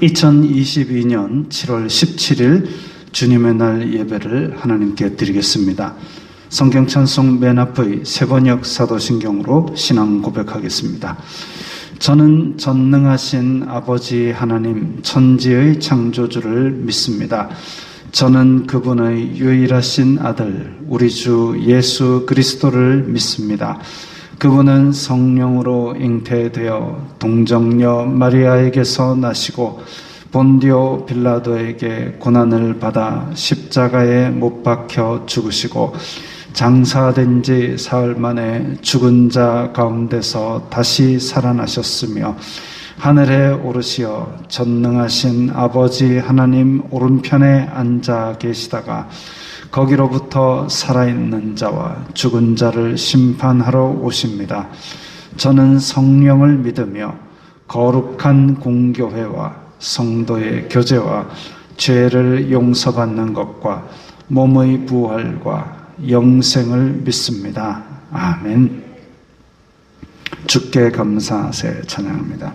2022년 7월 17일 주님의 날 예배를 하나님께 드리겠습니다. 성경 찬송 맨 앞의 세번역 사도신경으로 신앙 고백하겠습니다. 저는 전능하신 아버지 하나님 천지의 창조주를 믿습니다. 저는 그분의 유일하신 아들 우리 주 예수 그리스도를 믿습니다. 그분은 성령으로 잉태되어 동정녀 마리아에게서 나시고 본디오 빌라도에게 고난을 받아 십자가에 못 박혀 죽으시고 장사된 지 사흘 만에 죽은 자 가운데서 다시 살아나셨으며 하늘에 오르시어 전능하신 아버지 하나님 오른편에 앉아 계시다가 거기로부터 살아있는 자와 죽은 자를 심판하러 오십니다. 저는 성령을 믿으며 거룩한 공교회와 성도의 교제와 죄를 용서받는 것과 몸의 부활과 영생을 믿습니다. 아멘. 주께 감사하세 찬양합니다.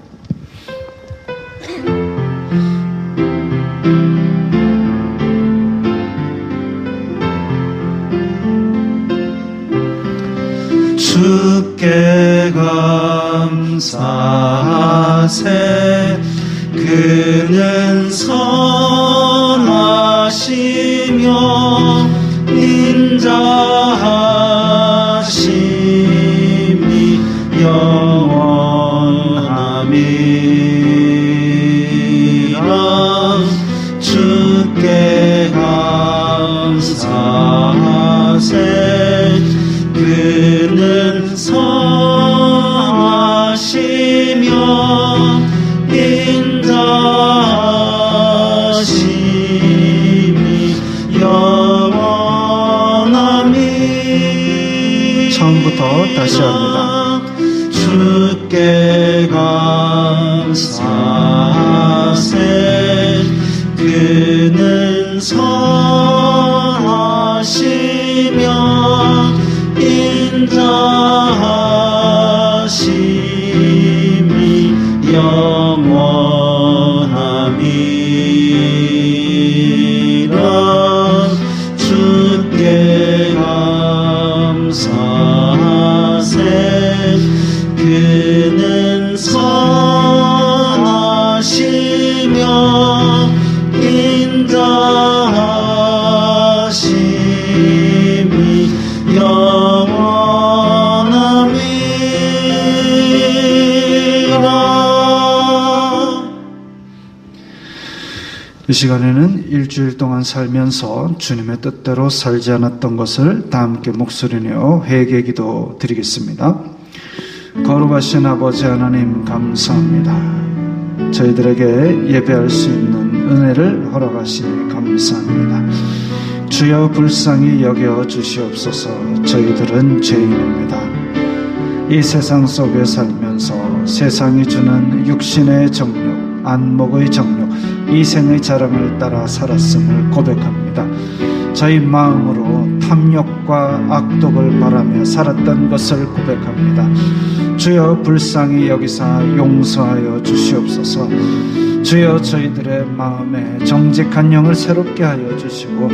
주께 감사하세. 그는 선하시며 인자하심이 영원함이라. 주께 감사하세. 그는 선하시며 인자하심이 영원함이. 처음부터 다시 합니다. 주께 감사하세. 그는 선하시며 인자하심이 영원함이라. 주께 감사하세. 그는 선하시며 인자하심이 영원함이라. 이 시간에는 일주일 동안 살면서 주님의 뜻대로 살지 않았던 것을 다 함께 목소리 내어 회개 기도 드리겠습니다. 거룩하신 아버지 하나님 감사합니다. 저희들에게 예배할 수 있는 은혜를 허락하시니 감사합니다. 주여 불쌍히 여겨 주시옵소서. 저희들은 죄인입니다. 이 세상 속에 살면서 세상이 주는 육신의 정욕, 안목의 정욕, 이생의 자랑을 따라 살았음을 고백합니다. 저희 마음으로 탐욕과 악독을 바라며 살았던 것을 고백합니다. 주여 불쌍히 여기사 용서하여 주시옵소서. 주여 저희들의 마음에 정직한 영을 새롭게 하여 주시고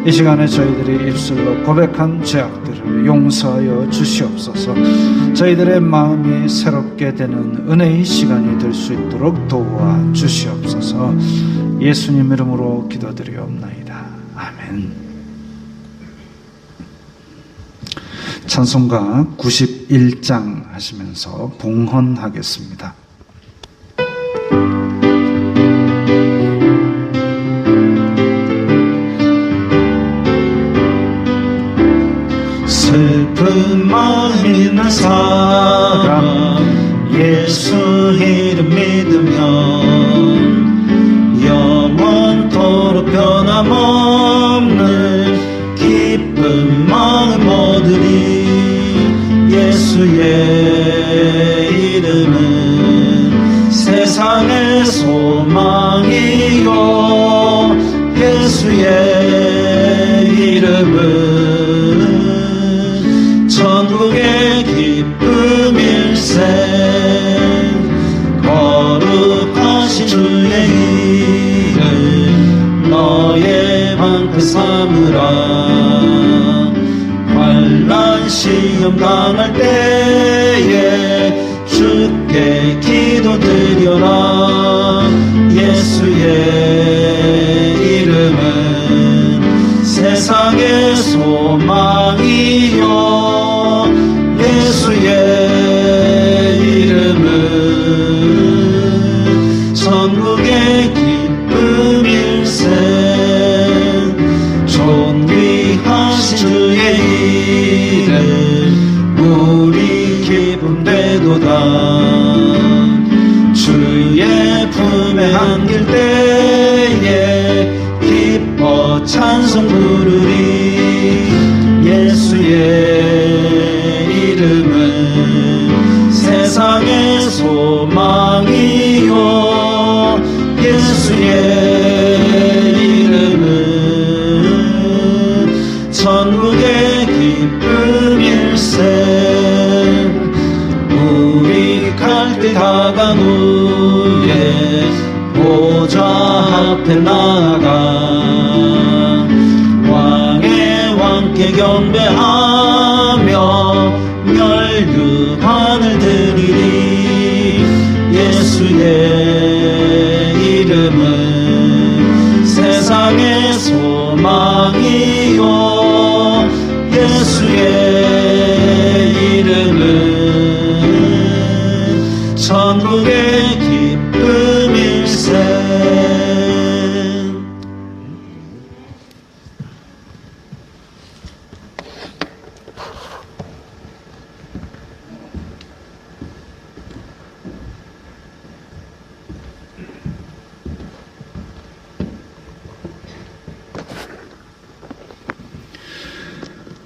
이 시간에 저희들이 입술로 고백한 죄악들을 용서하여 주시옵소서. 저희들의 마음이 새롭게 되는 은혜의 시간이 될 수 있도록 도와 주시옵소서. 예수님 이름으로 기도드리옵나이다. 아멘. 찬송가 91장 하시면서 봉헌하겠습니다. 슬픈 마음 있는 사람 예수 이름 믿으면 영원토록 변함없는 기쁜 마음 얻으리. 예수의 이름은 세상의 소망이요. 예수의 이름은 천국의 기쁨일세. 거룩하신 주의 이름 난 시험 당할 때에 주께 기도드려라. 예수의 이름은 세상의 소망이요 예수의 이름은 천국의 기쁨일세. 존귀하신 주의 이름 우리 기쁨 되도다. 주의 품에 안길 때에 기뻐 찬송 부르리. 예수의 이름은 세상의 소망이요 예수의 이름은 천국의 기쁨일세. 우리 갈 때 다가온 후에 보좌 앞에 나아가 왕의 왕께 경배하며 멸류관을 드리리. 예수의 이름은 세상의 소망이요 예수의 이름은 천국의 기쁨일세.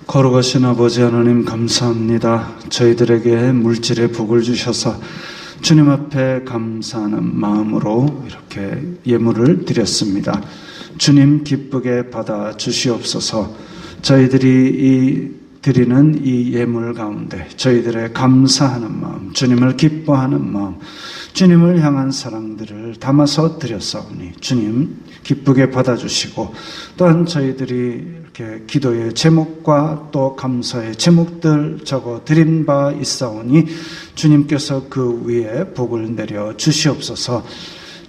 거룩하신 아버지 하나님 감사합니다. 저희들에게 물질의 복을 주셔서 주님 앞에 감사하는 마음으로 이렇게 예물을 드렸습니다. 주님 기쁘게 받아 주시옵소서. 저희들이 드리는 이 예물 가운데 저희들의 감사하는 마음, 주님을 기뻐하는 마음, 주님을 향한 사랑들을 담아서 드렸사오니 주님 기쁘게 받아주시고, 또한 저희들이 이렇게 기도의 제목과 또 감사의 제목들 적어 드린 바 있사오니 주님께서 그 위에 복을 내려 주시옵소서.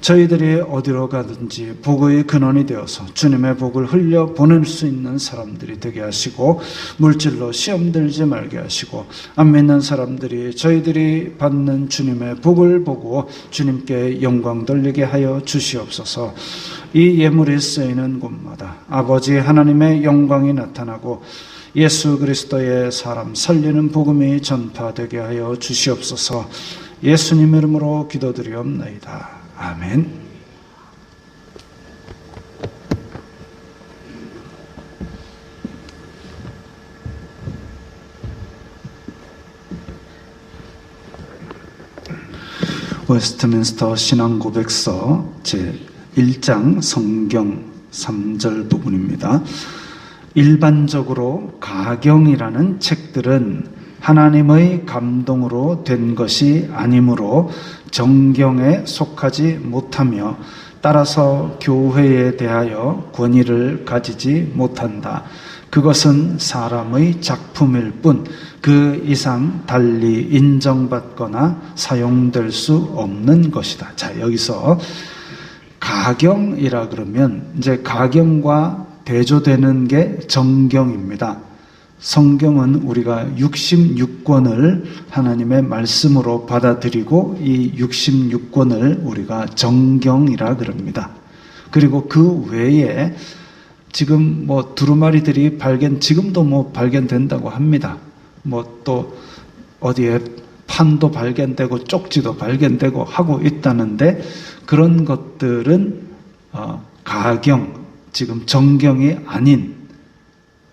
저희들이 어디로 가든지 복의 근원이 되어서 주님의 복을 흘려 보낼 수 있는 사람들이 되게 하시고, 물질로 시험 들지 말게 하시고, 안 믿는 사람들이 저희들이 받는 주님의 복을 보고 주님께 영광 돌리게 하여 주시옵소서. 이 예물이 쓰이는 곳마다 아버지 하나님의 영광이 나타나고 예수 그리스도의 사람 살리는 복음이 전파되게 하여 주시옵소서. 예수님 이름으로 기도드리옵나이다. 아멘. 웨스트민스터 신앙고백서 제1장 성경 3절 부분입니다. 일반적으로 가경이라는 책들은 하나님의 감동으로 된 것이 아니므로 정경에 속하지 못하며 따라서 교회에 대하여 권위를 가지지 못한다. 그것은 사람의 작품일 뿐 그 이상 달리 인정받거나 사용될 수 없는 것이다. 자, 여기서 가경이라 그러면 이제 가경과 대조되는 게 정경입니다. 성경은 우리가 66권을 하나님의 말씀으로 받아들이고 이 66권을 우리가 정경이라 그럽니다. 그리고 그 외에 지금 두루마리들이 지금도 발견된다고 합니다. 또 어디에 판도 발견되고 쪽지도 발견되고 하고 있다는데, 그런 것들은 가경, 지금 정경이 아닌,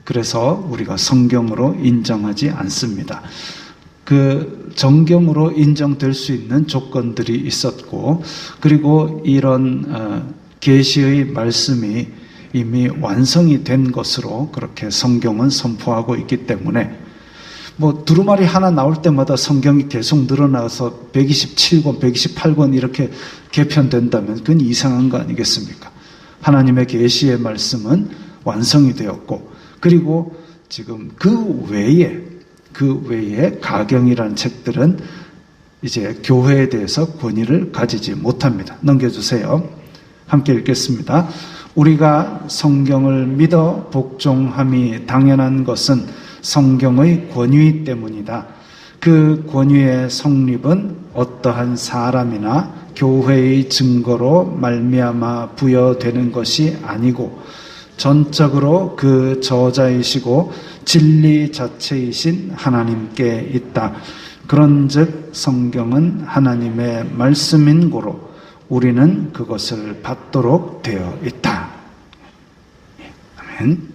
그래서 우리가 성경으로 인정하지 않습니다. 그 정경으로 인정될 수 있는 조건들이 있었고, 그리고 이런 계시의 말씀이 이미 완성이 된 것으로 그렇게 성경은 선포하고 있기 때문에, 두루마리 하나 나올 때마다 성경이 계속 늘어나서 127권, 128권 이렇게 개편된다면 그건 이상한 거 아니겠습니까? 하나님의 계시의 말씀은 완성이 되었고, 그리고 지금 그 외에 가경이라는 책들은 이제 교회에 대해서 권위를 가지지 못합니다. 넘겨주세요. 함께 읽겠습니다. 우리가 성경을 믿어 복종함이 당연한 것은 성경의 권위 때문이다. 그 권위의 성립은 어떠한 사람이나 교회의 증거로 말미암아 부여되는 것이 아니고 전적으로 그 저자이시고 진리 자체이신 하나님께 있다. 그런즉 성경은 하나님의 말씀인 고로 우리는 그것을 받도록 되어 있다. 아멘.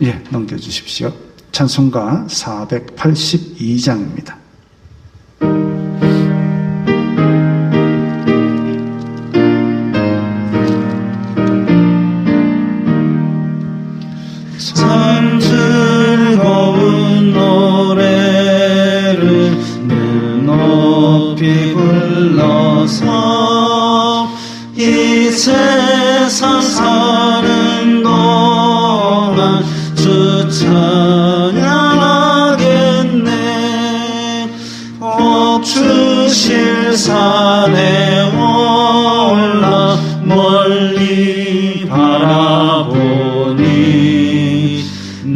예, 넘겨주십시오. 찬송가 482장입니다. 참 즐거운 노래를 늘 높이 불러서 이 세상 사는 동안 주 찬양하겠네. 복 주실 산에 올라 멀리 바라보니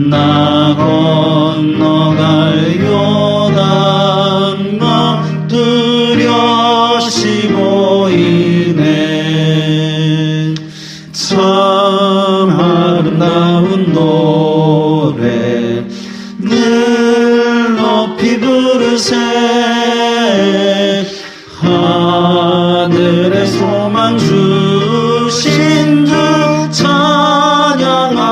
나 건너갈 요단강 뚜렷이 보이네. 참 아름다운 노래 늘 높이 부르세. 하늘의 소망 주신 주 찬양하여라.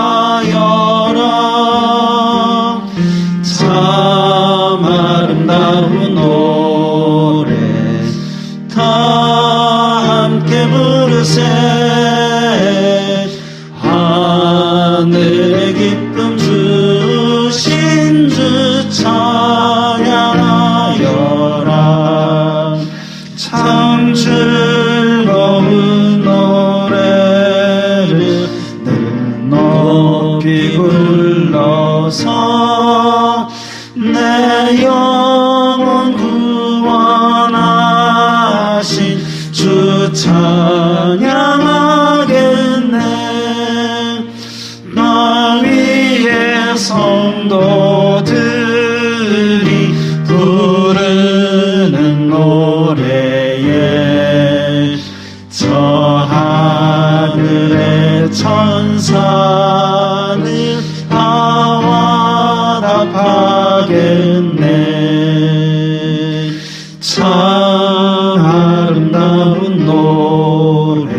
참 아름다운 노래 다 함께 부르세. 하늘의 기쁨 주신 주 찬양하여라. 참 즐거운 노래를 늘 높이 불러서 내 영혼 구원하신 주 찬양하겠네. 나 위에 성도들이 부르는 노래에 저 하늘의 천사는 다 와답하겠네. 참 아름다운 노래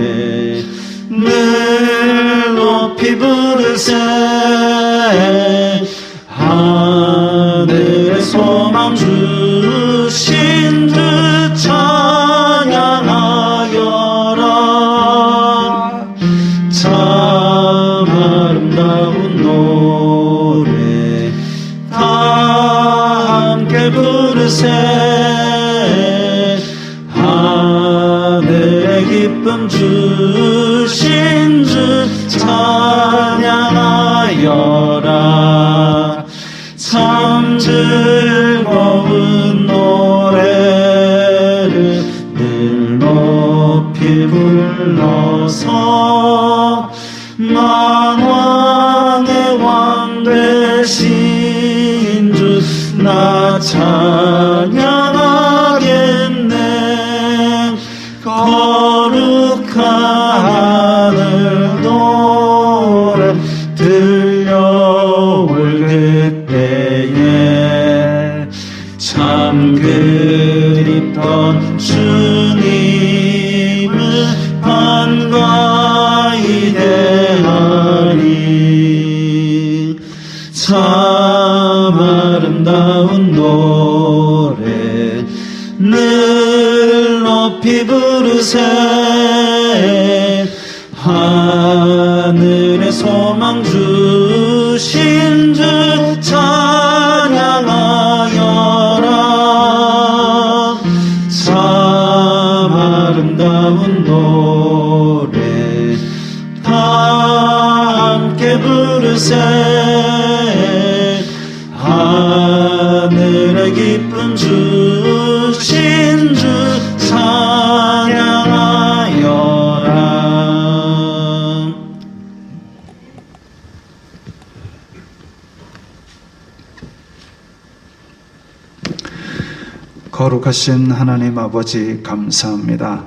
늘 높이 부르세. 하늘의 소망 주신 주 찬양하여라. 참 아름다운 노래 다 함께 부르세. 하늘의 기쁨 주신 주 찬양하여라. 참 즐거운 노래를 늘 높이 불러서 만왕의 왕 되신 주 나 찬양하겠네. 거룩한 하늘 노래 들려올 그때에 참 그립던 주님을 반가이 대하리. 참 아름다운 노래 늘 높이 부르세. 하늘의 소망 주신 주 찬양하여라. 참 아름다운 노래 다 함께 함께 부르세 하늘의 기쁨 주신 주 찬양하여라. 거룩하신 하나님 아버지 감사합니다.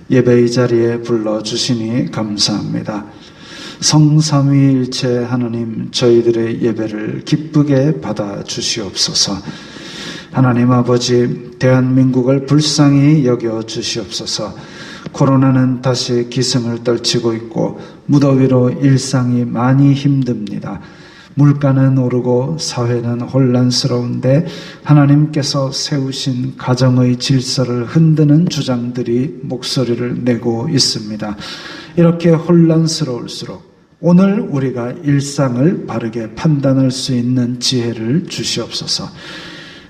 예배 이 자리에 불러주시니 감사합니다. 성삼위일체 하나님, 저희들의 예배를 기쁘게 받아주시옵소서. 하나님 아버지, 대한민국을 불쌍히 여겨주시옵소서. 코로나는 다시 기승을 떨치고 있고 무더위로 일상이 많이 힘듭니다. 물가는 오르고 사회는 혼란스러운데 하나님께서 세우신 가정의 질서를 흔드는 주장들이 목소리를 내고 있습니다. 이렇게 혼란스러울수록 오늘 우리가 일상을 바르게 판단할 수 있는 지혜를 주시옵소서.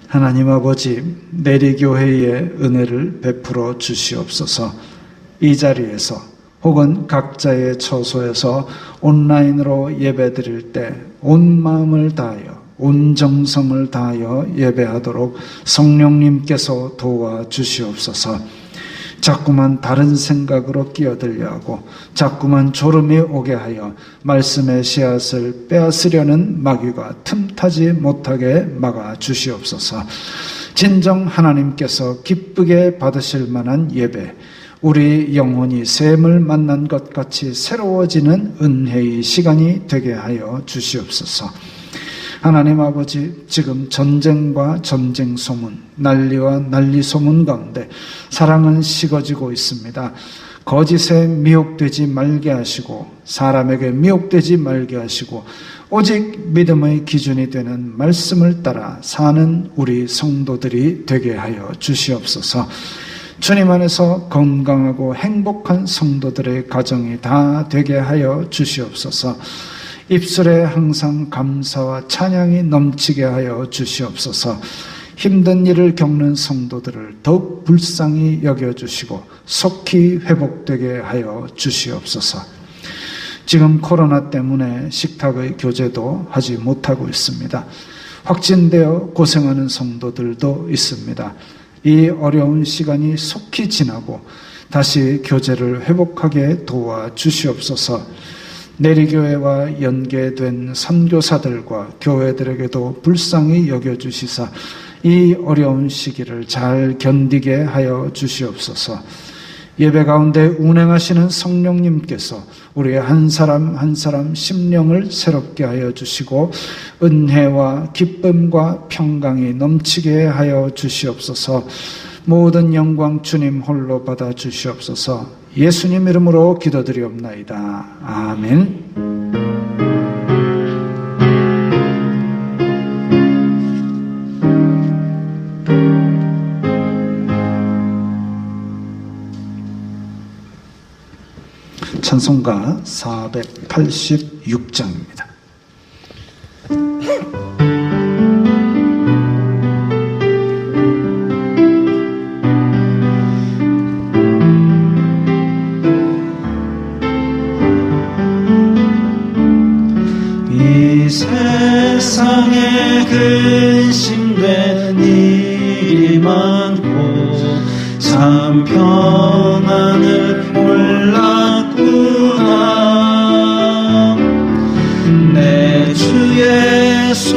하나님 아버지, 내리교회의 은혜를 베풀어 주시옵소서. 이 자리에서 혹은 각자의 처소에서 온라인으로 예배드릴 때 온 마음을 다하여 온 정성을 다하여 예배하도록 성령님께서 도와주시옵소서. 자꾸만 다른 생각으로 끼어들려 하고 자꾸만 졸음이 오게 하여 말씀의 씨앗을 빼앗으려는 마귀가 틈타지 못하게 막아주시옵소서. 진정 하나님께서 기쁘게 받으실 만한 예배, 우리 영혼이 샘을 만난 것 같이 새로워지는 은혜의 시간이 되게 하여 주시옵소서. 하나님 아버지, 지금 전쟁과 전쟁 소문, 난리와 난리 소문 가운데 사랑은 식어지고 있습니다. 거짓에 미혹되지 말게 하시고 사람에게 미혹되지 말게 하시고 오직 믿음의 기준이 되는 말씀을 따라 사는 우리 성도들이 되게 하여 주시옵소서. 주님 안에서 건강하고 행복한 성도들의 가정이 다 되게 하여 주시옵소서. 입술에 항상 감사와 찬양이 넘치게 하여 주시옵소서. 힘든 일을 겪는 성도들을 더욱 불쌍히 여겨주시고 속히 회복되게 하여 주시옵소서. 지금 코로나 때문에 식탁의 교제도 하지 못하고 있습니다. 확진되어 고생하는 성도들도 있습니다. 이 어려운 시간이 속히 지나고 다시 교제를 회복하게 도와주시옵소서. 내리교회와 연계된 선교사들과 교회들에게도 불쌍히 여겨주시사 이 어려운 시기를 잘 견디게 하여 주시옵소서. 예배 가운데 운행하시는 성령님께서 우리 한 사람 한 사람 심령을 새롭게 하여 주시고 은혜와 기쁨과 평강이 넘치게 하여 주시옵소서. 모든 영광 주님 홀로 받아 주시옵소서. 예수님 이름으로 기도드리옵나이다. 아멘. 찬송가 486장입니다. 이 세상에 근심된 일이 많고 참 평안을 몰랐구나. 내 주 예수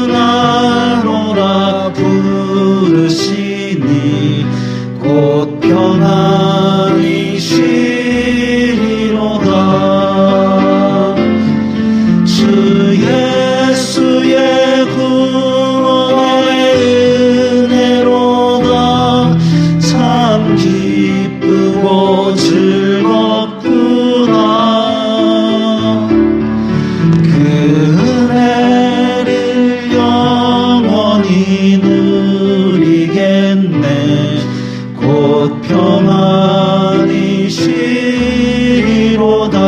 나로라 부르시니 곧 평안히 쉬리로다. 주 예수의 구원의 은혜로다. 참 기쁘고 즐겁구나. 그 은혜를 영원히 누리겠네. 곧 평안히 쉬리로다.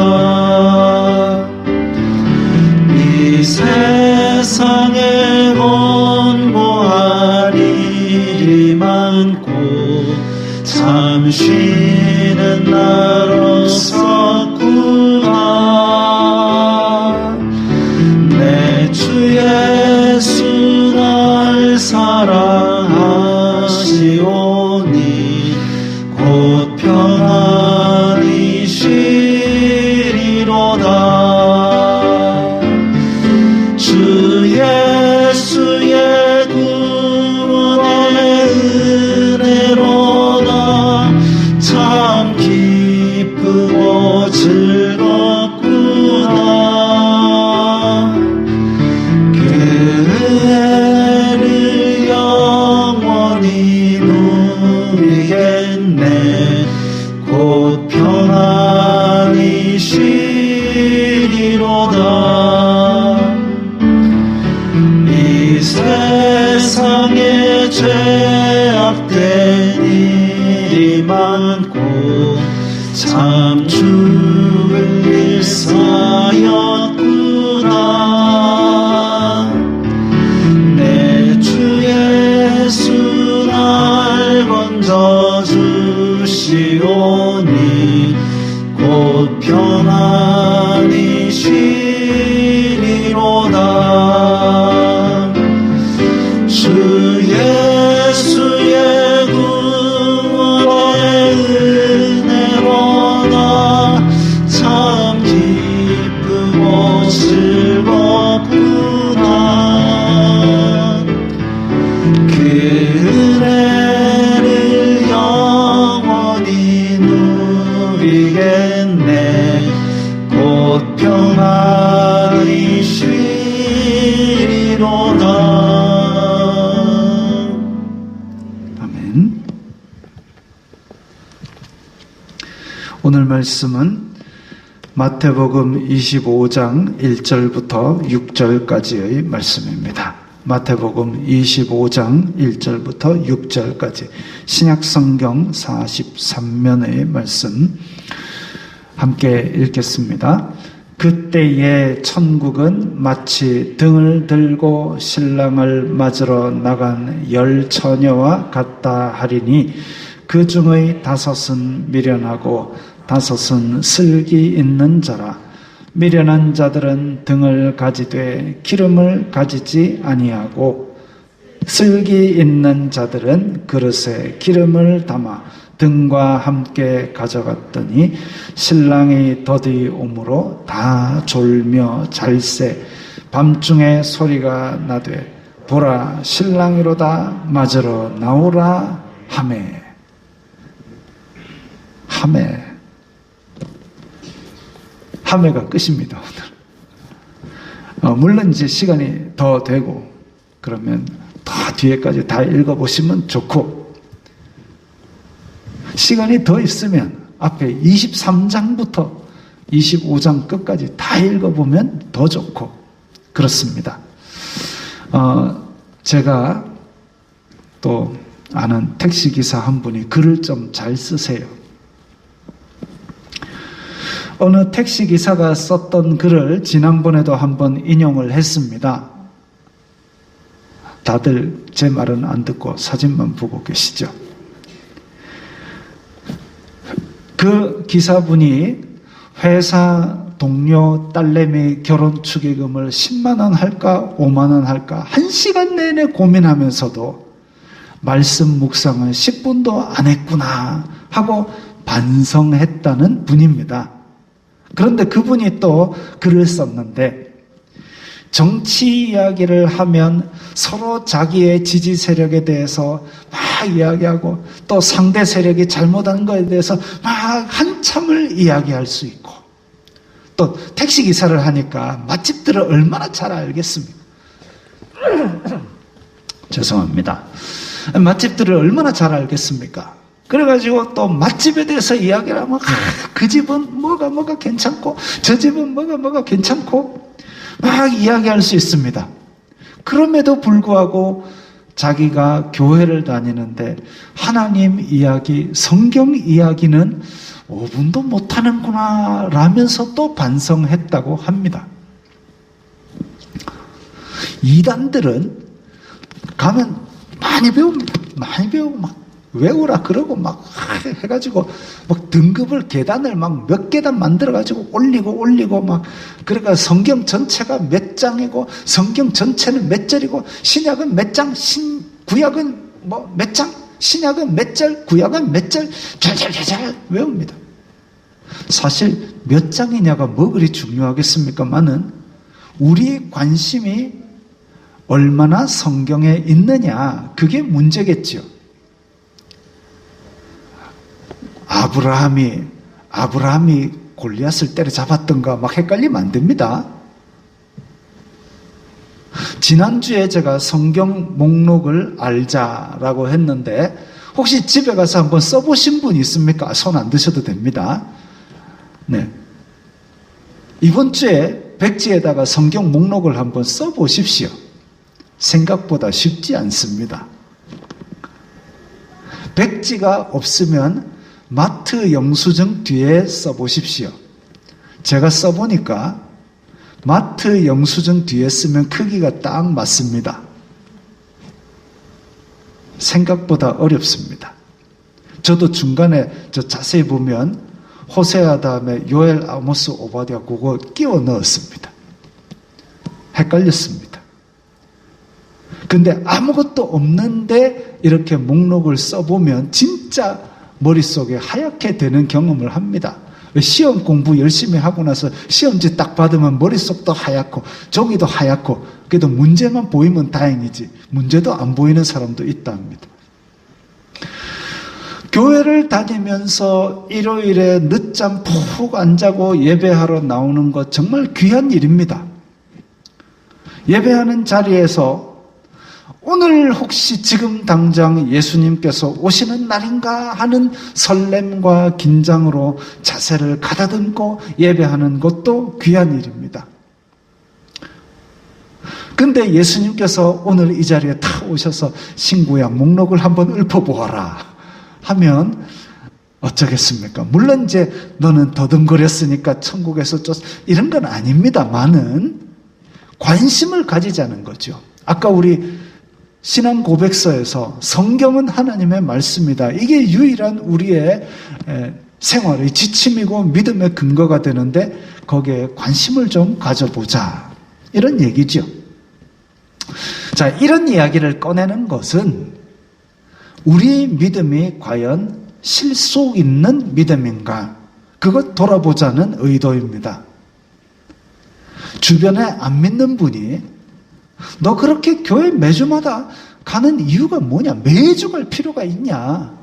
말씀은 마태복음 25장 1절부터 6절까지의 말씀입니다. 마태복음 25장 1절부터 6절까지 신약성경 43면의 말씀 함께 읽겠습니다. 그때의 천국은 마치 등을 들고 신랑을 맞으러 나간 10 처녀와 같다 하리니 그 중의 5은 미련하고 5은 슬기 있는 자라. 미련한 자들은 등을 가지되 기름을 가지지 아니하고 슬기 있는 자들은 그릇에 기름을 담아 등과 함께 가져갔더니 신랑이 더디 오므로 다 졸며 잘세. 밤중에 소리가 나되 보라 신랑이로다 맞으러 나오라 하매. 하매가 끝입니다. 오늘 물론 이제 시간이 더 되고 그러면 더 뒤에까지 다 읽어보시면 좋고, 시간이 더 있으면 앞에 23장부터 25장 끝까지 다 읽어보면 더 좋고 그렇습니다. 제가 또 아는 택시기사 한 분이 글을 좀 잘 쓰세요. 어느 택시기사가 썼던 글을 지난번에도 한번 인용을 했습니다. 다들 제 말은 안 듣고 사진만 보고 계시죠? 그 기사분이 회사 동료 딸내미 결혼 축의금을 10만 원 할까 5만 원 할까 1시간 내내 고민하면서도 말씀 묵상을 10분도 안 했구나 하고 반성했다는 분입니다. 그런데 그분이 또 글을 썼는데, 정치 이야기를 하면 서로 자기의 지지 세력에 대해서 막 이야기하고 또 상대 세력이 잘못한 것에 대해서 막 한참을 이야기할 수 있고, 또 택시기사를 하니까 맛집들을 얼마나 잘 알겠습니까? 죄송합니다. 맛집들을 얼마나 잘 알겠습니까? 그래가지고 또 맛집에 대해서 이야기를 하면 그 집은 뭐가 괜찮고 저 집은 뭐가 괜찮고 막 이야기할 수 있습니다. 그럼에도 불구하고 자기가 교회를 다니는데 하나님 이야기, 성경 이야기는 5분도 못하는구나 라면서 또 반성했다고 합니다. 이단들은 가면 많이 배웁니다. 많이 배우고 막 외우라 그러고 막 해가지고 막 등급을 계단을 막 몇 계단 만들어가지고 올리고 막, 그러니까 성경 전체가 몇 장이고 성경 전체는 몇 절이고 신약은 몇 장, 구약은 뭐 몇 장, 신약은 몇 절, 구약은 몇 절, 잘 외웁니다. 사실 몇 장이냐가 뭐 그리 중요하겠습니까만은 우리 관심이 얼마나 성경에 있느냐, 그게 문제겠죠. 아브라함이 골리앗을 때려잡았던가 막 헷갈리면 안 됩니다. 지난주에 제가 성경 목록을 알자라고 했는데 혹시 집에 가서 한번 써보신 분 있습니까? 손 안 드셔도 됩니다. 네. 이번 주에 백지에다가 성경 목록을 한번 써보십시오. 생각보다 쉽지 않습니다. 백지가 없으면 마트 영수증 뒤에 써보십시오. 제가 써보니까 마트 영수증 뒤에 쓰면 크기가 딱 맞습니다. 생각보다 어렵습니다. 저도 중간에 자세히 보면 호세아 다음에 요엘, 아모스, 오바댜 그거 끼워 넣었습니다. 헷갈렸습니다. 근데 아무것도 없는데 이렇게 목록을 써보면 진짜 머릿속에 하얗게 되는 경험을 합니다. 시험 공부 열심히 하고 나서 시험지 딱 받으면 머릿속도 하얗고 종이도 하얗고, 그래도 문제만 보이면 다행이지 문제도 안 보이는 사람도 있다 합니다. 교회를 다니면서 일요일에 늦잠 푹 안 자고 예배하러 나오는 것 정말 귀한 일입니다. 예배하는 자리에서 오늘 혹시 지금 당장 예수님께서 오시는 날인가 하는 설렘과 긴장으로 자세를 가다듬고 예배하는 것도 귀한 일입니다. 근데 예수님께서 오늘 이 자리에 탁 오셔서 신구약 목록을 한번 읊어보아라 하면 어쩌겠습니까? 물론 이제 너는 더듬거렸으니까 천국에서 이런 건 아닙니다만은 관심을 가지자는 거죠. 아까 우리 신앙 고백서에서 성경은 하나님의 말씀이다. 이게 유일한 우리의 생활의 지침이고 믿음의 근거가 되는데 거기에 관심을 좀 가져보자. 이런 얘기죠. 자, 이런 이야기를 꺼내는 것은 우리 믿음이 과연 실속 있는 믿음인가? 그것 돌아보자는 의도입니다. 주변에 안 믿는 분이 너 그렇게 교회 매주마다 가는 이유가 뭐냐? 매주 갈 필요가 있냐?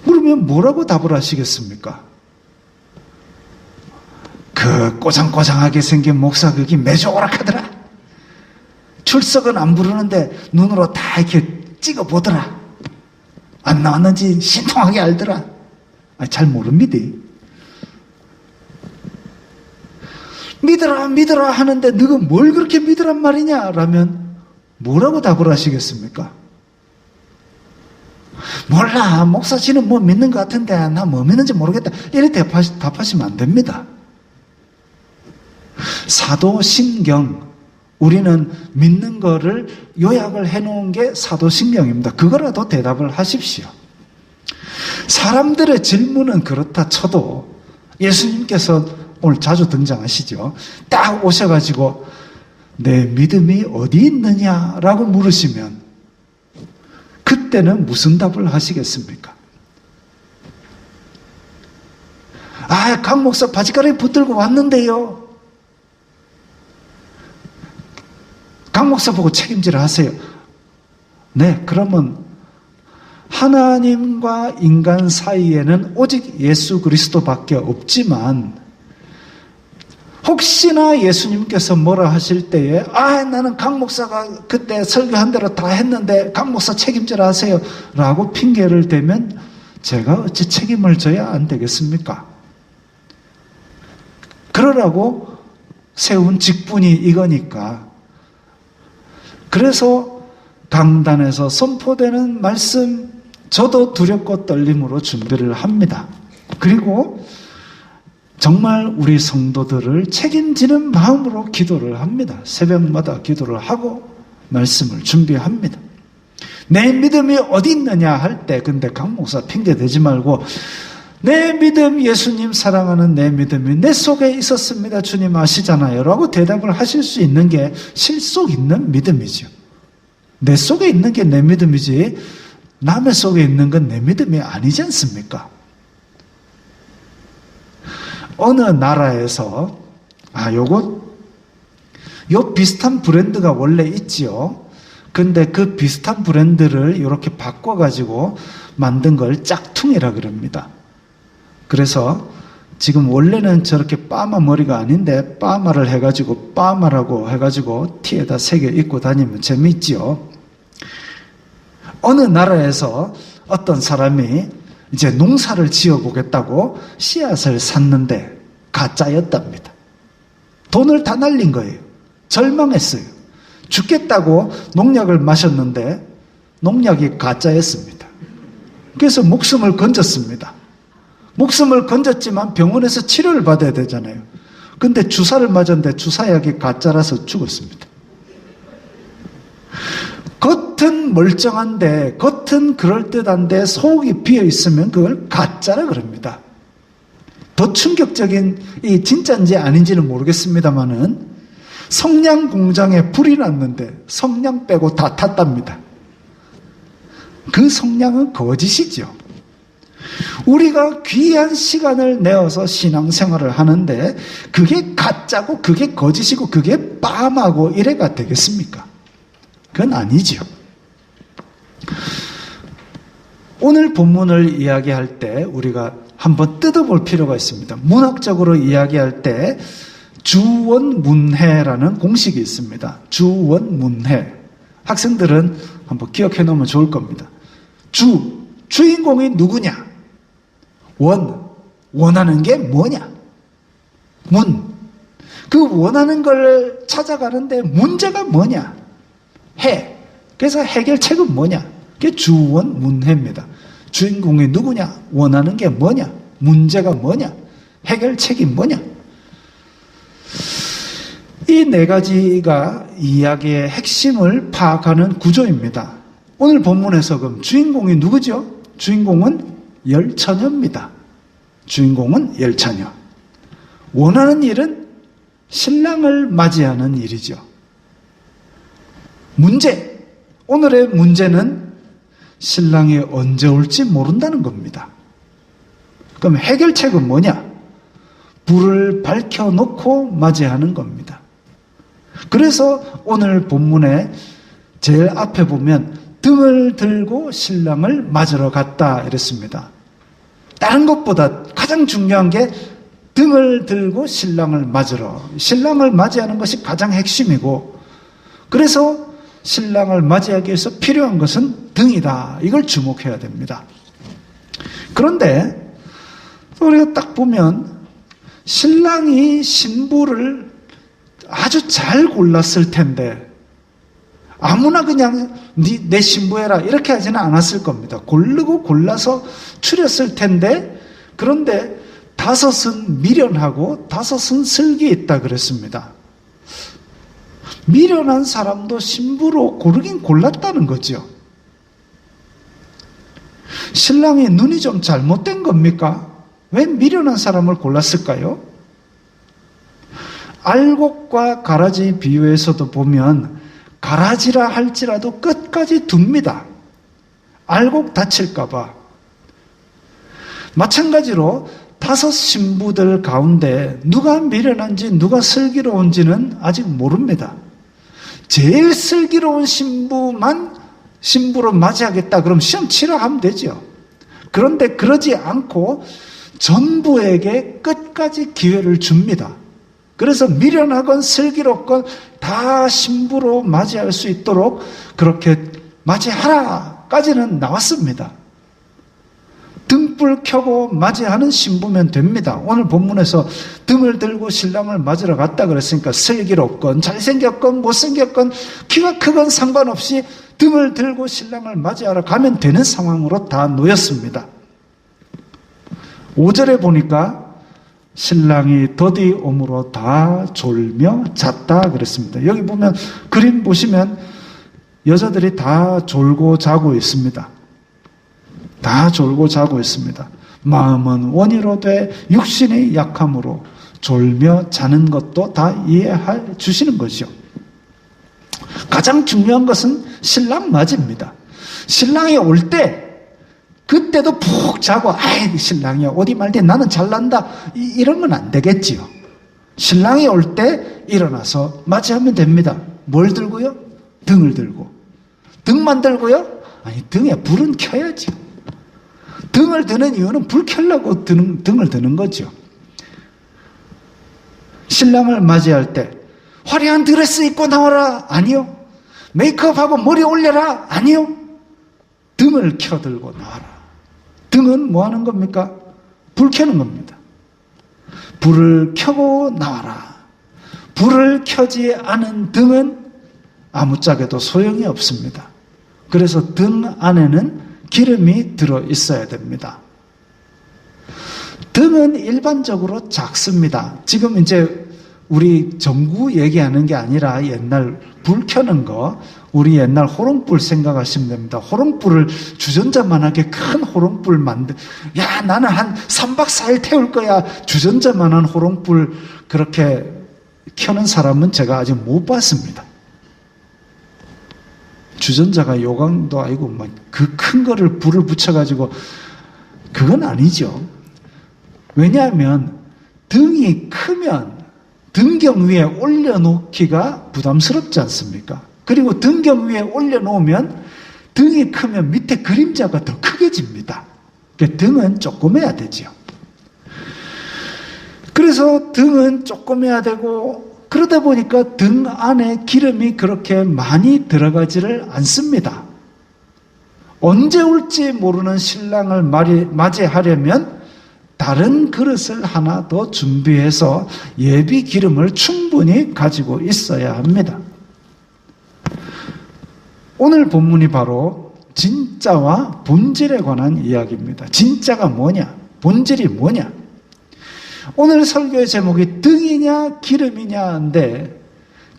그러면 뭐라고 답을 하시겠습니까? 그 꼬장꼬장하게 생긴 목사 그게 매주 오락하더라. 출석은 안 부르는데 눈으로 다 이렇게 찍어보더라. 안 나왔는지 신통하게 알더라. 잘 모릅니다. 믿어라 하는데 너가 뭘 그렇게 믿으란 말이냐? 라면 뭐라고 답을 하시겠습니까? 몰라. 목사씨는 뭐 믿는 것 같은데 나 뭐 믿는지 모르겠다. 이렇게 답하시면 안 됩니다. 사도신경, 우리는 믿는 거를 요약을 해놓은 게 사도신경입니다. 그거라도 대답을 하십시오. 사람들의 질문은 그렇다 쳐도 예수님께서 오늘 자주 등장하시죠. 딱 오셔가지고 내 믿음이 어디 있느냐라고 물으시면 그때는 무슨 답을 하시겠습니까? 강 목사 바지가랑이 붙들고 왔는데요. 강 목사 보고 책임지라 하세요. 네, 그러면 하나님과 인간 사이에는 오직 예수 그리스도밖에 없지만 혹시나 예수님께서 뭐라 하실 때에 나는 강 목사가 그때 설교한 대로 다 했는데 강 목사 책임지라 하세요 라고 핑계를 대면 제가 어찌 책임을 져야 안 되겠습니까? 그러라고 세운 직분이 이거니까. 그래서 강단에서 선포되는 말씀 저도 두렵고 떨림으로 준비를 합니다. 그리고 정말 우리 성도들을 책임지는 마음으로 기도를 합니다. 새벽마다 기도를 하고 말씀을 준비합니다. 내 믿음이 어디 있느냐 할 때 근데 강 목사 핑계 대지 말고 내 믿음, 예수님 사랑하는 내 믿음이 내 속에 있었습니다. 주님 아시잖아요. 라고 대답을 하실 수 있는 게 실속 있는 믿음이죠. 내 속에 있는 게 내 믿음이지 남의 속에 있는 건 내 믿음이 아니지 않습니까? 어느 나라에서 요 비슷한 브랜드가 원래 있지요. 근데 그 비슷한 브랜드를 이렇게 바꿔가지고 만든 걸 짝퉁이라 그럽니다. 그래서 지금 원래는 저렇게 빠마 머리가 아닌데 빠마를 해가지고 빠마라고 해가지고 티에다 새겨 입고 다니면 재미있지요. 어느 나라에서 어떤 사람이 이제 농사를 지어보겠다고 씨앗을 샀는데 가짜였답니다. 돈을 다 날린 거예요. 절망했어요. 죽겠다고 농약을 마셨는데 농약이 가짜였습니다. 그래서 목숨을 건졌습니다. 목숨을 건졌지만 병원에서 치료를 받아야 되잖아요. 근데 주사를 맞았는데 주사약이 가짜라서 죽었습니다. 겉은 멀쩡한데, 겉은 그럴듯한데 속이 비어있으면 그걸 가짜라 그럽니다. 더 충격적인, 이 진짜인지 아닌지는 모르겠습니다만은 성냥 공장에 불이 났는데 성냥 빼고 다 탔답니다. 그 성냥은 거짓이죠. 우리가 귀한 시간을 내어서 신앙생활을 하는데 그게 가짜고 그게 거짓이고 그게 빰하고 이래가 되겠습니까? 그건 아니죠. 오늘 본문을 이야기할 때 우리가 한번 뜯어볼 필요가 있습니다. 문학적으로 이야기할 때 주원문해라는 공식이 있습니다. 주원문해. 학생들은 한번 기억해 놓으면 좋을 겁니다. 주인공이 누구냐? 원하는 게 뭐냐? 그 원하는 걸 찾아가는데 문제가 뭐냐? 그래서 해결책은 뭐냐? 그게 주원문해입니다. 주인공이 누구냐? 원하는 게 뭐냐? 문제가 뭐냐? 해결책이 뭐냐? 이 네 가지가 이야기의 핵심을 파악하는 구조입니다. 오늘 본문에서 그럼 주인공이 누구죠? 주인공은 열처녀입니다. 주인공은 열처녀. 원하는 일은 신랑을 맞이하는 일이죠. 오늘의 문제는 신랑이 언제 올지 모른다는 겁니다. 그럼 해결책은 뭐냐? 불을 밝혀놓고 맞이하는 겁니다. 그래서 오늘 본문에 제일 앞에 보면 등을 들고 신랑을 맞으러 갔다 이랬습니다. 다른 것보다 가장 중요한 게 등을 들고 신랑을 맞이하는 것이 가장 핵심이고, 그래서 신랑을 맞이하기 위해서 필요한 것은 등이다. 이걸 주목해야 됩니다. 그런데 우리가 딱 보면 신랑이 신부를 아주 잘 골랐을 텐데 아무나 그냥 내 신부해라 이렇게 하지는 않았을 겁니다. 고르고 골라서 추렸을 텐데, 그런데 5은 미련하고 5은 슬기 있다 그랬습니다. 미련한 사람도 신부로 고르긴 골랐다는 거죠. 신랑이 눈이 좀 잘못된 겁니까? 왜 미련한 사람을 골랐을까요? 알곡과 가라지 비유에서도 보면 가라지라 할지라도 끝까지 둡니다. 알곡 다칠까봐. 마찬가지로 5 신부들 가운데 누가 미련한지 누가 슬기로운지는 아직 모릅니다. 제일 슬기로운 신부만 신부로 맞이하겠다 그럼 시험 치러 하면 되죠. 그런데 그러지 않고 전부에게 끝까지 기회를 줍니다. 그래서 미련하건 슬기롭건 다 신부로 맞이할 수 있도록 그렇게 맞이하라까지는 나왔습니다. 등불 켜고 맞이하는 신부면 됩니다. 오늘 본문에서 등을 들고 신랑을 맞으러 갔다 그랬으니까 슬기롭건 잘생겼건 못생겼건 키가 크건 상관없이 등을 들고 신랑을 맞이하러 가면 되는 상황으로 다 놓였습니다. 5절에 보니까 신랑이 더디옴으로 다 졸며 잤다 그랬습니다. 여기 보면 그림 보시면 여자들이 다 졸고 자고 있습니다. 다 졸고 자고 있습니다. 마음은 원이로되 육신이 약함으로 졸며 자는 것도 다 이해해 주시는 것이죠. 가장 중요한 것은 신랑 맞이입니다. 신랑이 올 때 그때도 푹 자고 신랑이야 어디 말대 나는 잘난다 이런 건 안 되겠지요. 신랑이 올 때 일어나서 맞이하면 됩니다. 뭘 들고요? 등을 들고. 등만 들고요? 아니 등에 불은 켜야죠. 등을 드는 이유는 불 켜려고 등을 드는 거죠. 신랑을 맞이할 때 화려한 드레스 입고 나와라 아니요. 메이크업하고 머리 올려라 아니요. 등을 켜들고 나와라. 등은 뭐 하는 겁니까? 불 켜는 겁니다. 불을 켜고 나와라. 불을 켜지 않은 등은 아무짝에도 소용이 없습니다. 그래서 등 안에는 기름이 들어 있어야 됩니다. 등은 일반적으로 작습니다. 지금 이제 우리 전구 얘기하는 게 아니라 옛날 불 켜는 거, 우리 옛날 호롱불 생각하시면 됩니다. 호롱불을 주전자만하게 큰 호롱불 나는 한 3박 4일 태울 거야. 주전자만한 호롱불 그렇게 켜는 사람은 제가 아직 못 봤습니다. 주전자가 요강도 아니고 그 큰 거를 불을 붙여가지고 그건 아니죠. 왜냐하면 등이 크면 등경 위에 올려놓기가 부담스럽지 않습니까? 그리고 등경 위에 올려놓으면 등이 크면 밑에 그림자가 더 크게 집니다. 그러니까 등은 조그매야 되죠. 그래서 등은 조그매야 되고 그러다 보니까 등 안에 기름이 그렇게 많이 들어가지를 않습니다. 언제 올지 모르는 신랑을 맞이하려면 다른 그릇을 하나 더 준비해서 예비 기름을 충분히 가지고 있어야 합니다. 오늘 본문이 바로 진짜와 본질에 관한 이야기입니다. 진짜가 뭐냐? 본질이 뭐냐? 오늘 설교의 제목이 등이냐 기름이냐인데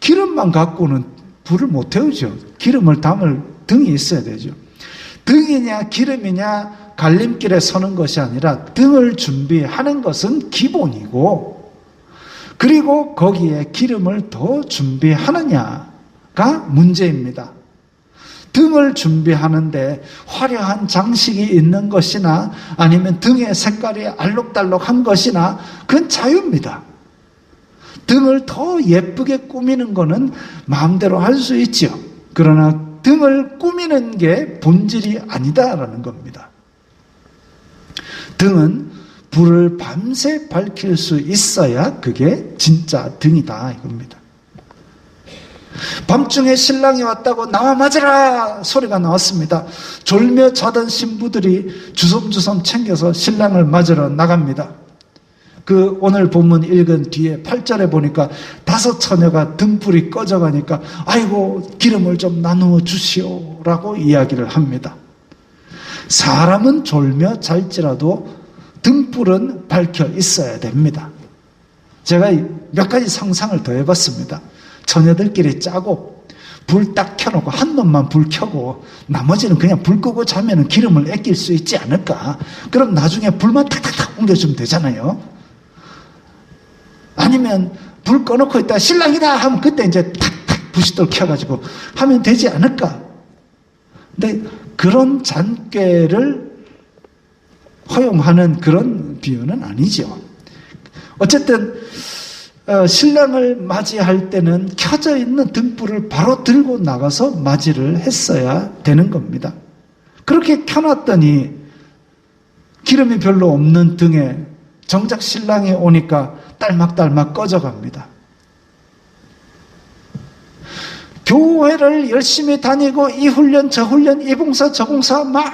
기름만 갖고는 불을 못 태우죠. 기름을 담을 등이 있어야 되죠. 등이냐 기름이냐 갈림길에 서는 것이 아니라 등을 준비하는 것은 기본이고 그리고 거기에 기름을 더 준비하느냐가 문제입니다. 등을 준비하는데 화려한 장식이 있는 것이나 아니면 등의 색깔이 알록달록한 것이나 그건 자유입니다. 등을 더 예쁘게 꾸미는 것은 마음대로 할 수 있죠. 그러나 등을 꾸미는 게 본질이 아니다라는 겁니다. 등은 불을 밤새 밝힐 수 있어야 그게 진짜 등이다 이겁니다. 밤중에 신랑이 왔다고 나와 맞으라 소리가 나왔습니다. 졸며 자던 신부들이 주섬주섬 챙겨서 신랑을 맞으러 나갑니다. 그 오늘 본문 읽은 뒤에 8절에 보니까 5 처녀가 등불이 꺼져가니까 아이고 기름을 좀 나누어 주시오라고 이야기를 합니다. 사람은 졸며 잘지라도 등불은 밝혀 있어야 됩니다. 제가 몇 가지 상상을 더 해봤습니다. 처녀들끼리 짜고 불 딱 켜놓고 한 놈만 불 켜고 나머지는 그냥 불 끄고 자면 기름을 아낄 수 있지 않을까? 그럼 나중에 불만 탁탁탁 옮겨주면 되잖아요. 아니면 불 꺼놓고 있다 신랑이다 하면 그때 이제 탁탁 부싯돌 켜가지고 하면 되지 않을까? 근데 그런 잔꾀를 허용하는 그런 비유는 아니죠. 어쨌든 신랑을 맞이할 때는 켜져 있는 등불을 바로 들고 나가서 맞이를 했어야 되는 겁니다. 그렇게 켜놨더니 기름이 별로 없는 등에 정작 신랑이 오니까 딸막딸막 꺼져갑니다. 교회를 열심히 다니고 이 훈련 저 훈련 이 봉사 저 봉사 막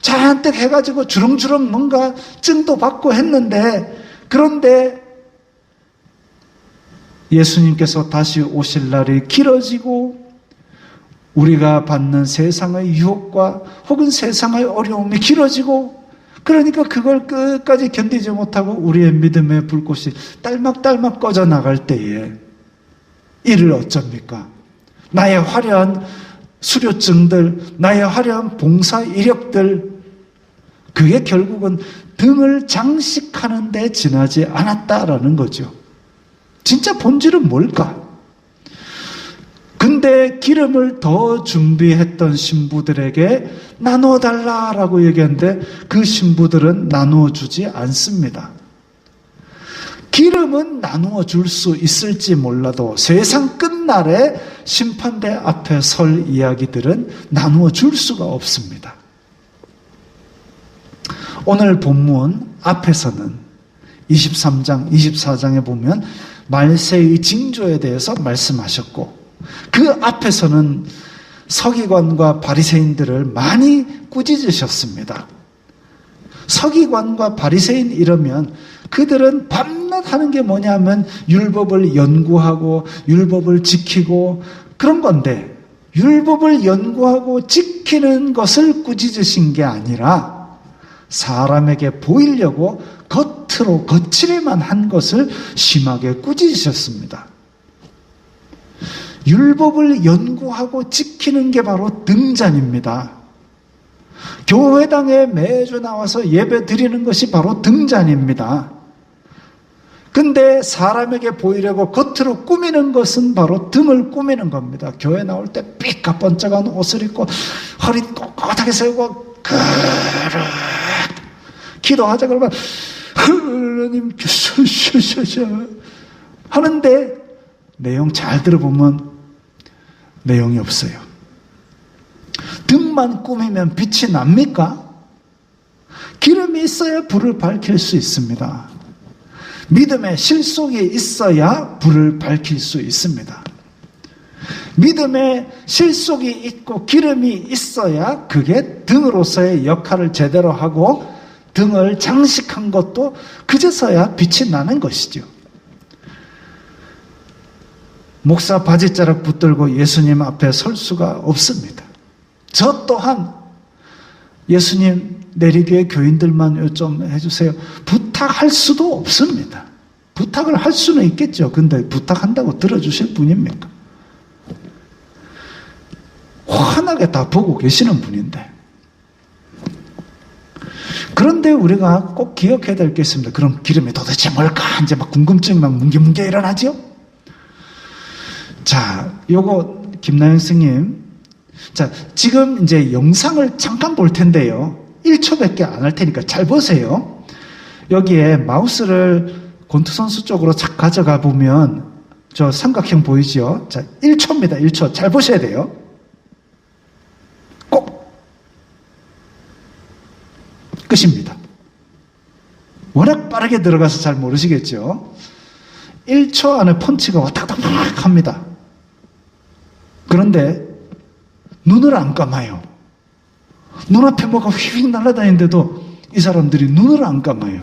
잔뜩 해가지고 주렁주렁 뭔가 증도 받고 했는데 그런데 예수님께서 다시 오실 날이 길어지고 우리가 받는 세상의 유혹과 혹은 세상의 어려움이 길어지고 그러니까 그걸 끝까지 견디지 못하고 우리의 믿음의 불꽃이 딸막딸막 꺼져 나갈 때에 이를 어쩝니까? 나의 화려한 수료증들, 나의 화려한 봉사 이력들 그게 결국은 등을 장식하는 데 지나지 않았다라는 거죠. 진짜 본질은 뭘까? 근데 기름을 더 준비했던 신부들에게 나누어 달라라고 얘기하는데 그 신부들은 나누어 주지 않습니다. 기름은 나누어 줄 수 있을지 몰라도 세상 끝날에 심판대 앞에 설 이야기들은 나누어 줄 수가 없습니다. 오늘 본문 앞에서는 23장, 24장에 보면 말세의 징조에 대해서 말씀하셨고 그 앞에서는 서기관과 바리새인들을 많이 꾸짖으셨습니다. 서기관과 바리새인 이러면 그들은 밤낮 하는 게 뭐냐면 율법을 연구하고 율법을 지키고 그런 건데 율법을 연구하고 지키는 것을 꾸짖으신 게 아니라 사람에게 보이려고 겉으로 거칠에만 한 것을 심하게 꾸짖으셨습니다. 율법을 연구하고 지키는 게 바로 등잔입니다. 교회당에 매주 나와서 예배 드리는 것이 바로 등잔입니다. 근데 사람에게 보이려고 겉으로 꾸미는 것은 바로 등을 꾸미는 겁니다. 교회 나올 때 삐까번쩍한 옷을 입고 허리 꼿꼿하게 세우고 그르 기도하자 그러면 하나님 샤샤샤 하는데 내용 잘 들어보면 내용이 없어요. 등만 꾸미면 빛이 납니까? 기름이 있어야 불을 밝힐 수 있습니다. 믿음의 실속이 있어야 불을 밝힐 수 있습니다. 믿음의 실속이 있고 기름이 있어야 그게 등으로서의 역할을 제대로 하고 등을 장식한 것도 그제서야 빛이 나는 것이죠. 목사 바지자락 붙들고 예수님 앞에 설 수가 없습니다. 저 또한 예수님 내리교회 교인들만 좀 해주세요. 부탁할 수도 없습니다. 부탁을 할 수는 있겠죠. 근데 부탁한다고 들어주실 분입니까? 환하게 다 보고 계시는 분인데. 그런데 우리가 꼭 기억해야 될 게 있습니다. 그럼 기름이 도대체 뭘까? 이제 막 궁금증이 막 뭉게뭉게 일어나죠? 자, 요거 김나영 스님. 자, 지금 이제 영상을 잠깐 볼 텐데요. 1초밖에 안 할 테니까 잘 보세요. 여기에 마우스를 권투 선수 쪽으로 착 가져가 보면 저 삼각형 보이죠? 자, 1초입니다. 1초. 잘 보셔야 돼요. 꼭 끝입니다. 워낙 빠르게 들어가서 잘 모르시겠죠? 1초 안에 펀치가 왔다 갔다 막 합니다. 그런데 눈을 안 감아요. 눈앞에 뭐가 휙휙 날아다니는데도 이 사람들이 눈을 안 감아요.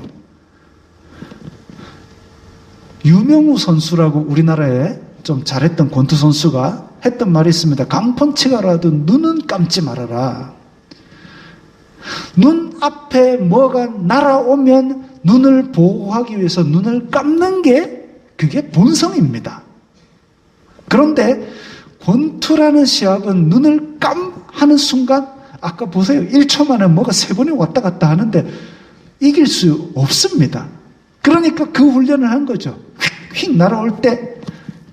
유명우 선수라고 우리나라에 좀 잘했던 권투 선수가 했던 말이 있습니다. 강펀치가 라도 눈은 감지 말아라. 눈 앞에 뭐가 날아오면 눈을 보호하기 위해서 눈을 감는 게 그게 본성입니다. 그런데 권투라는 시합은 눈을 하는 순간 아까 보세요. 1초 만에 뭐가 3번이 왔다 갔다 하는데 이길 수 없습니다. 그러니까 그 훈련을 한 거죠. 휙휙 날아올 때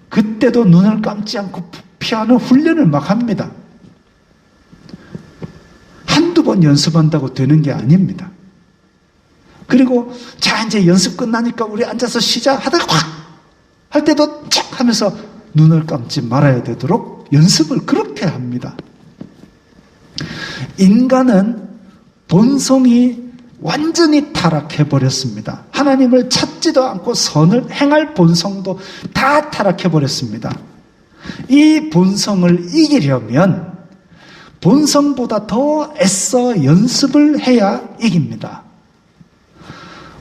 그때도 눈을 감지 않고 피하는 훈련을 막 합니다. 한두 번 연습한다고 되는 게 아닙니다. 그리고 자 이제 연습 끝나니까 우리 앉아서 쉬자 하다가 확 할 때도 착 하면서 눈을 감지 말아야 되도록 연습을 그렇게 합니다. 인간은 본성이 완전히 타락해버렸습니다. 하나님을 찾지도 않고 선을 행할 본성도 다 타락해버렸습니다. 이 본성을 이기려면 본성보다 더 애써 연습을 해야 이깁니다.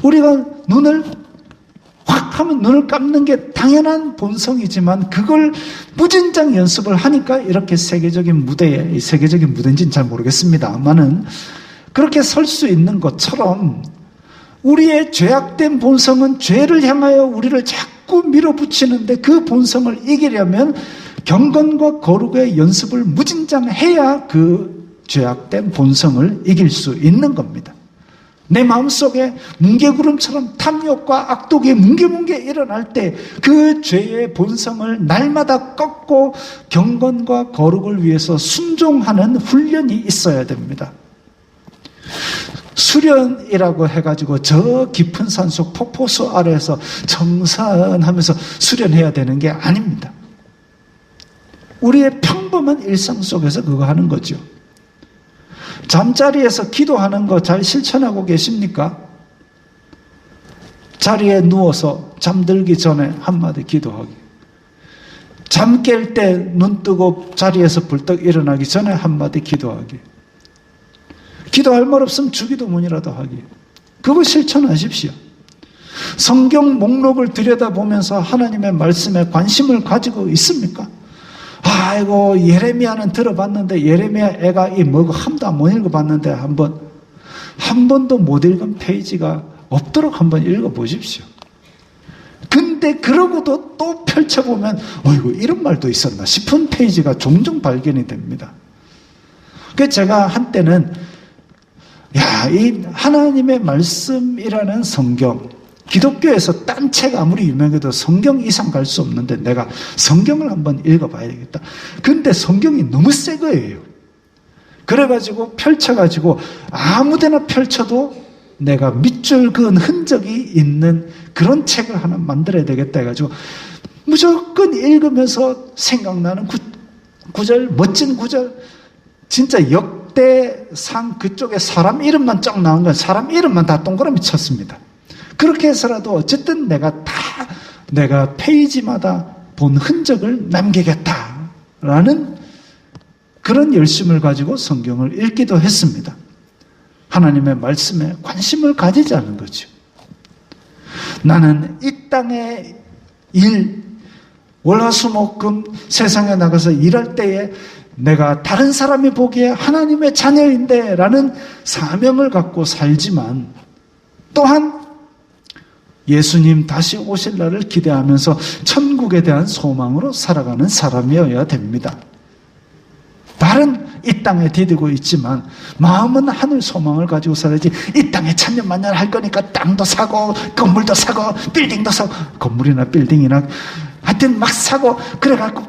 우리가 눈을 확 하면 눈을 감는 게 당연한 본성이지만 그걸 무진장 연습을 하니까 이렇게 세계적인 무대에, 세계적인 무대인지는 잘 모르겠습니다만은 그렇게 설 수 있는 것처럼 우리의 죄악된 본성은 죄를 향하여 우리를 자꾸 밀어붙이는데 그 본성을 이기려면 경건과 거룩의 연습을 무진장 해야 그 죄악된 본성을 이길 수 있는 겁니다. 내 마음속에 뭉게구름처럼 탐욕과 악독이 뭉게뭉게 일어날 때 그 죄의 본성을 날마다 꺾고 경건과 거룩을 위해서 순종하는 훈련이 있어야 됩니다. 수련이라고 해가지고 저 깊은 산속 폭포수 아래에서 정산하면서 수련해야 되는 게 아닙니다. 우리의 평범한 일상 속에서 그거 하는 거죠. 잠자리에서 기도하는 거 잘 실천하고 계십니까? 자리에 누워서 잠들기 전에 한마디 기도하기. 잠 깰 때 눈 뜨고 자리에서 벌떡 일어나기 전에 한마디 기도하기. 기도할 말 없으면 주기도문이라도 하기. 그거 실천하십시오. 성경 목록을 들여다보면서 하나님의 말씀에 관심을 가지고 있습니까? 아이고 예레미야는 들어봤는데 예레미야 애가 이 뭐고 한도 못 읽어봤는데 한 번도 못 읽은 페이지가 없도록 한번 읽어보십시오. 근데 그러고도 또 펼쳐보면 어이구 이런 말도 있었나 싶은 페이지가 종종 발견이 됩니다. 그래서 제가 한때는 이 하나님의 말씀이라는 성경, 기독교에서 딴 책 아무리 유명해도 성경 이상 갈 수 없는데 내가 성경을 한번 읽어봐야 되겠다. 근데 성경이 너무 새 거예요. 그래가지고 펼쳐가지고 아무데나 펼쳐도 내가 밑줄 그은 흔적이 있는 그런 책을 하나 만들어야 되겠다 해가지고 무조건 읽으면서 생각나는 구절, 멋진 구절, 진짜 역대상 그쪽에 사람 이름만 쫙 나온 건 사람 이름만 다 동그라미 쳤습니다. 그렇게 해서라도 어쨌든 내가 페이지마다 본 흔적을 남기겠다라는 그런 열심을 가지고 성경을 읽기도 했습니다. 하나님의 말씀에 관심을 가지지 않은 거죠. 나는 이 땅의 일, 월화수목금 세상에 나가서 일할 때에 내가 다른 사람이 보기에 하나님의 자녀인데 라는 사명을 갖고 살지만 또한 예수님 다시 오실 날을 기대하면서 천국에 대한 소망으로 살아가는 사람이어야 됩니다. 발은 이 땅에 디디고 있지만 마음은 하늘 소망을 가지고 살아야지. 이 땅에 천년만년 할 거니까 땅도 사고 건물도 사고 빌딩도 사고, 건물이나 빌딩이나 하여튼 막 사고 그래갖고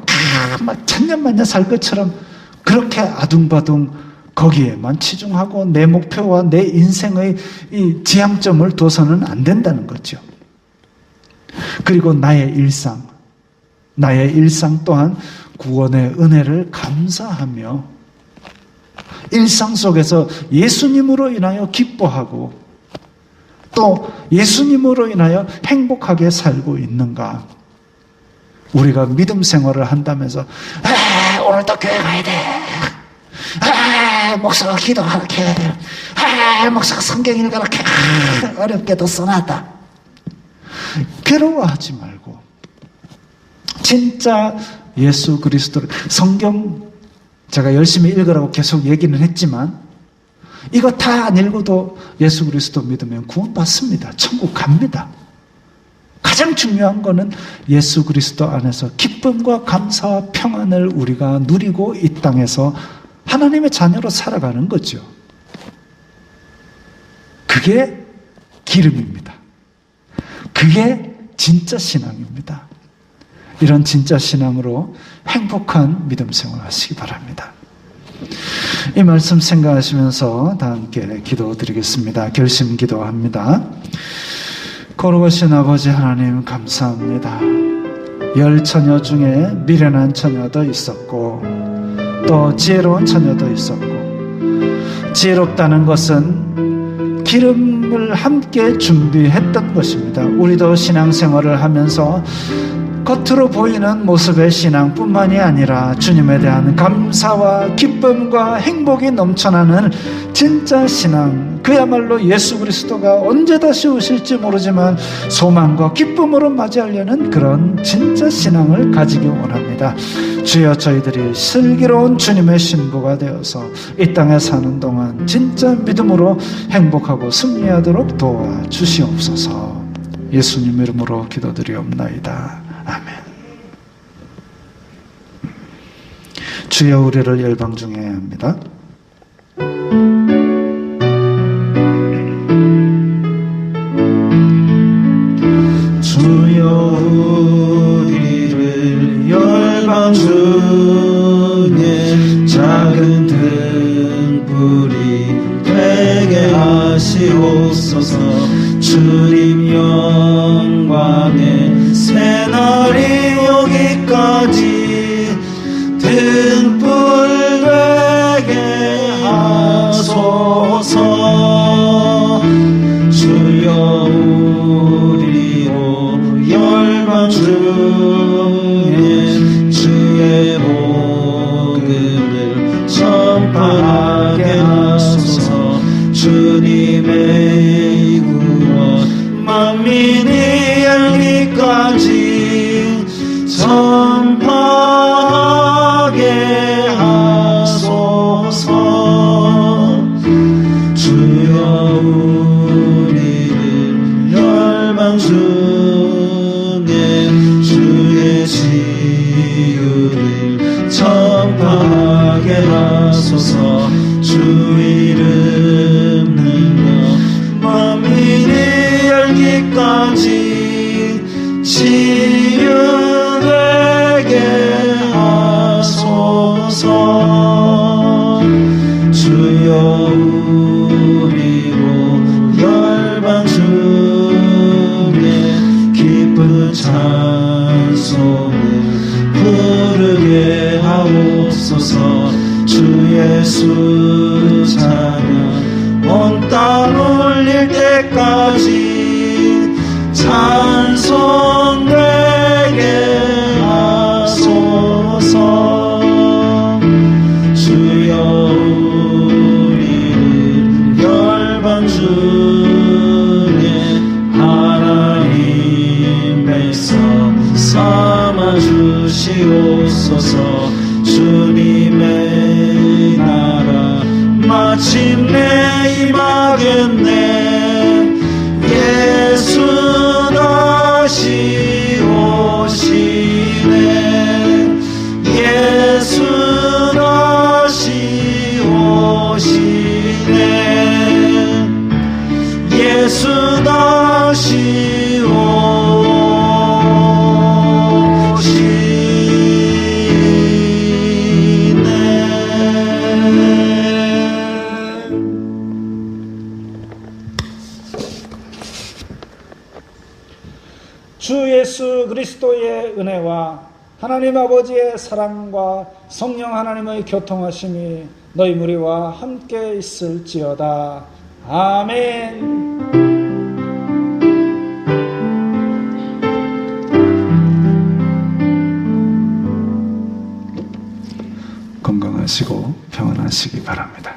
막 천년만년 살 것처럼 그렇게 아둥바둥 거기에만 치중하고 내 목표와 내 인생의 이 지향점을 둬서는 안 된다는 거죠. 그리고 나의 일상 또한 구원의 은혜를 감사하며 일상 속에서 예수님으로 인하여 기뻐하고 또 예수님으로 인하여 행복하게 살고 있는가. 우리가 믿음 생활을 한다면서 오늘도 교회 가야 돼. 목사가 기도하게 해야 돼. 목사가 성경 읽어놓게 어렵게도 써놨다. 괴로워하지 말고 진짜 예수 그리스도를, 성경 제가 열심히 읽으라고 계속 얘기는 했지만 이거 다 안 읽어도 예수 그리스도 믿으면 구원받습니다. 천국 갑니다. 가장 중요한 거는 예수 그리스도 안에서 기쁨과 감사와 평안을 우리가 누리고 이 땅에서 하나님의 자녀로 살아가는 거죠. 그게 기름입니다. 그게 진짜 신앙입니다. 이런 진짜 신앙으로 행복한 믿음 생활 하시기 바랍니다. 이 말씀 생각하시면서 다 함께 기도드리겠습니다. 결심 기도합니다. 거룩하신 아버지 하나님 감사합니다. 10처녀 중에 미련한 처녀도 있었고 또 지혜로운 처녀도 있었고, 지혜롭다는 것은 기름을 함께 준비했던 것입니다. 우리도 신앙생활을 하면서 겉으로 보이는 모습의 신앙뿐만이 아니라 주님에 대한 감사와 기쁨과 행복이 넘쳐나는 진짜 신앙, 그야말로 예수 그리스도가 언제 다시 오실지 모르지만 소망과 기쁨으로 맞이하려는 그런 진짜 신앙을 가지기 원합니다. 주여, 저희들이 슬기로운 주님의 신부가 되어서 이 땅에 사는 동안 진짜 믿음으로 행복하고 승리하도록 도와주시옵소서. 예수님 이름으로 기도드리옵나이다. 아멘. 주여, 우리를 열방 중에 합니다. 주여, 우리를 열방 중에 작은 등불이 되게 하시옵소서. 주님 영광의 새날이 오기까지 등불 되게 하소서. 주여, 우리로 열방 중에 주의 복음을 전파하게 하소서. 주님의 구원 만민이 열기까지 전파하게 하소서. 주여, 우리를 열방 중에 주의 지유를 전파하게 하소서. 주 이름 능력 만민이 열기까지 치유되게 하소서. 주여, 우리로 열방 중에 기쁜 찬송을 부르게 하옵소서. 주 예수 찬양 온 땅 울릴 때까지 찬송되게 하소서. 주여 우리를 열방 중에 하나님 백성 삼아 주시옵소서. 주님의 나라 마침내 임하겠네. 예수 다시 오시네. 예수 다시 오시네. 예수 다시 주 예수 그리스도의 은혜와 하나님 아버지의 사랑과 성령 하나님의 교통하심이 너희 무리와 함께 있을지어다. 아멘. 건강하시고 평안하시기 바랍니다.